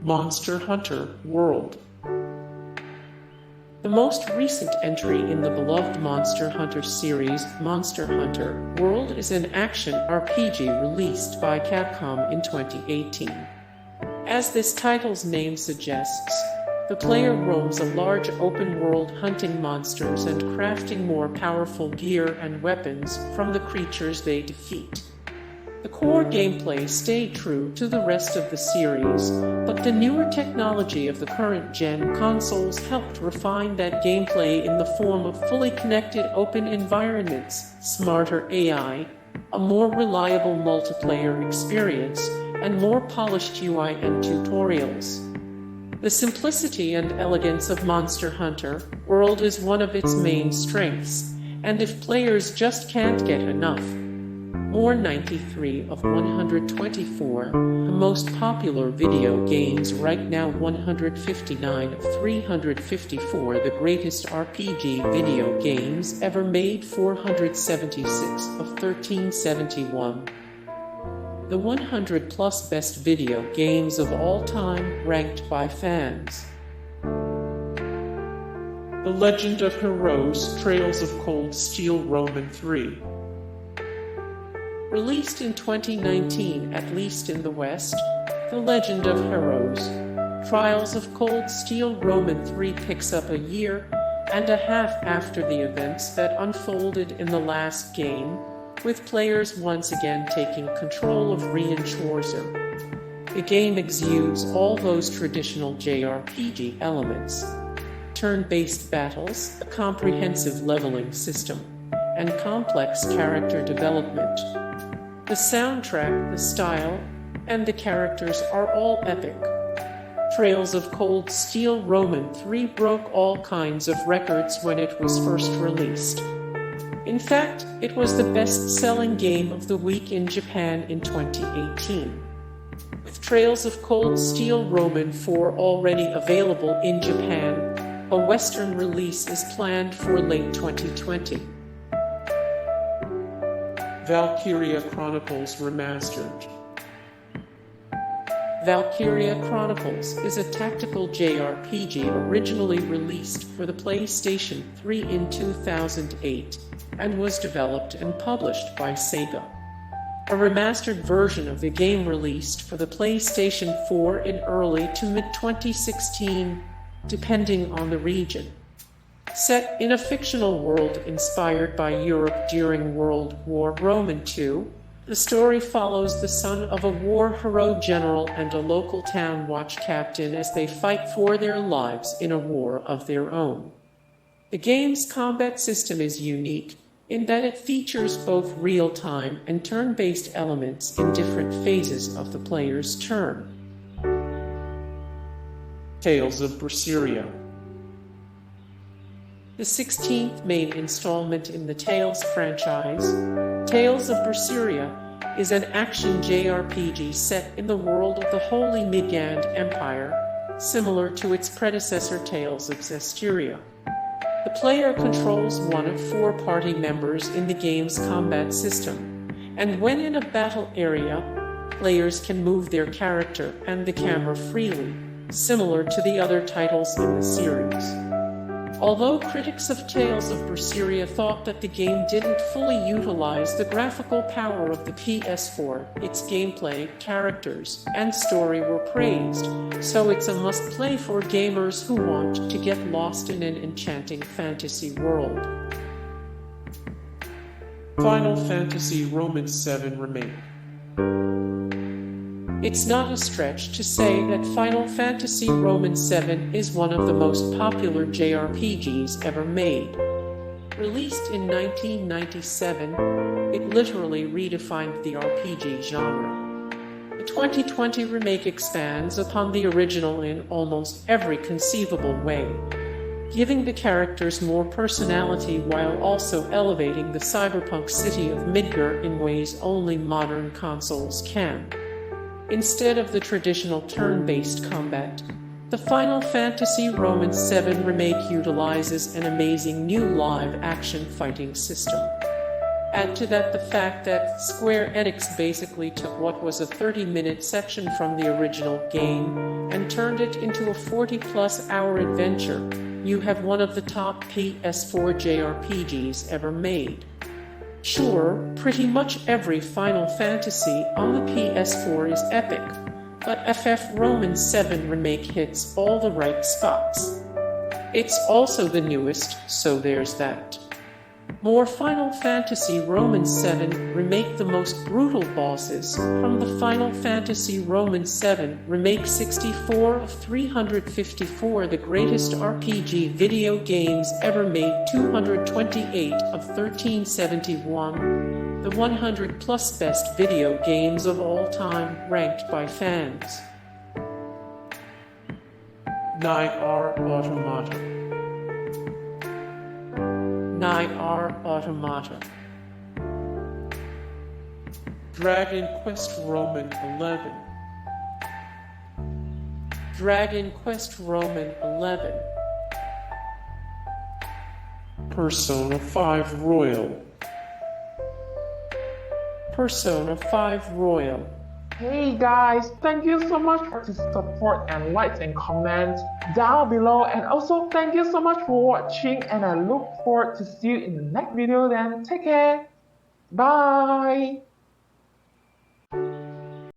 Monster Hunter World. The most recent entry in the beloved Monster Hunter series, Monster Hunter World, is an action RPG released by Capcom in 2018. As this title's name suggests, the player roams a large open-world hunting monsters and crafting more powerful gear and weapons from the creatures they defeat. The core gameplay stayed true to the rest of the series, but the newer technology of the current-gen consoles helped refine that gameplay in the form of fully connected open environments, smarter AI, a more reliable multiplayer experience, and more polished UI and tutorials. The simplicity and elegance of Monster Hunter World is one of its main strengths, and if players just can't get enough, more 93 of 124, the most popular video games right now, 159 of 354, the greatest RPG video games ever made, 476 of 1371. The 100 plus best video games of all time, ranked by fans. The Legend of Heroes: Trails of Cold Steel Roman 3. Released in 2019, at least in the West, The Legend of Heroes: Trials of Cold Steel Roman 3 picks up a year and a half after the events that unfolded in the last game, with players once again taking control of Rian Schwarzer. The game exudes all those traditional JRPG elements: turn-based battles, a comprehensive leveling system, and complex character development. The soundtrack, the style, and the characters are all epic. Trails of Cold Steel Roman 3 broke all kinds of records when it was first released. In fact, it was the best-selling game of the week in Japan in 2018. With Trails of Cold Steel Roman 4 already available in Japan, a Western release is planned for late 2020. Valkyria Chronicles Remastered. Valkyria Chronicles is a tactical JRPG originally released for the PlayStation 3 in 2008 and was developed and published by Sega. A remastered version of the game released for the PlayStation 4 in early to mid-2016, depending on the region. Set in a fictional world inspired by Europe during World War II, the story follows the son of a war hero general and a local town watch captain as they fight for their lives in a war of their own. The game's combat system is unique in that it features both real-time and turn-based elements in different phases of the player's turn. Tales of Berseria. The 16th main installment in the Tales franchise, Tales of Berseria, is an action JRPG set in the world of the Holy Midgand Empire, similar to its predecessor Tales of Zestiria. The player controls one of 4 party members in the game's combat system, and when in a battle area, players can move their character and the camera freely, similar to the other titles in the series. Although critics of Tales of Berseria thought that the game didn't fully utilize the graphical power of the PS4, its gameplay, characters, and story were praised, so it's a must-play for gamers who want to get lost in an enchanting fantasy world. Final Fantasy Roman VII Remake. It's not a stretch to say that Final Fantasy Roman VII is one of the most popular JRPGs ever made. Released in 1997, it literally redefined the RPG genre. The 2020 remake expands upon the original in almost every conceivable way, giving the characters more personality while also elevating the cyberpunk city of Midgar in ways only modern consoles can. Instead of the traditional turn-based combat, the Final Fantasy Roman VII Remake utilizes an amazing new live-action fighting system. Add to that the fact that Square Enix basically took what was a 30-minute section from the original game and turned it into a 40-plus hour adventure. You have one of the top PS4 JRPGs ever made. Sure, pretty much every Final Fantasy on the PS4 is epic, but FF Roman 7 Remake hits all the right spots. It's also the newest, so there's that. More Final Fantasy Roman 7 Remake. The most brutal bosses from the Final Fantasy Roman 7 Remake. 64 of 354 the greatest RPG video games ever made. 228 of 1371 the 100 plus best video games of all time ranked by fans. Nier Automata. Nier Automata. Dragon Quest Roman 11. Dragon Quest Roman 11. Persona 5 Royal. Persona 5 Royal. Hey guys, thank you so much for the support and likes and comments down below, and also thank you so much for watching, and I look forward to see you in the next video. Then take care, bye.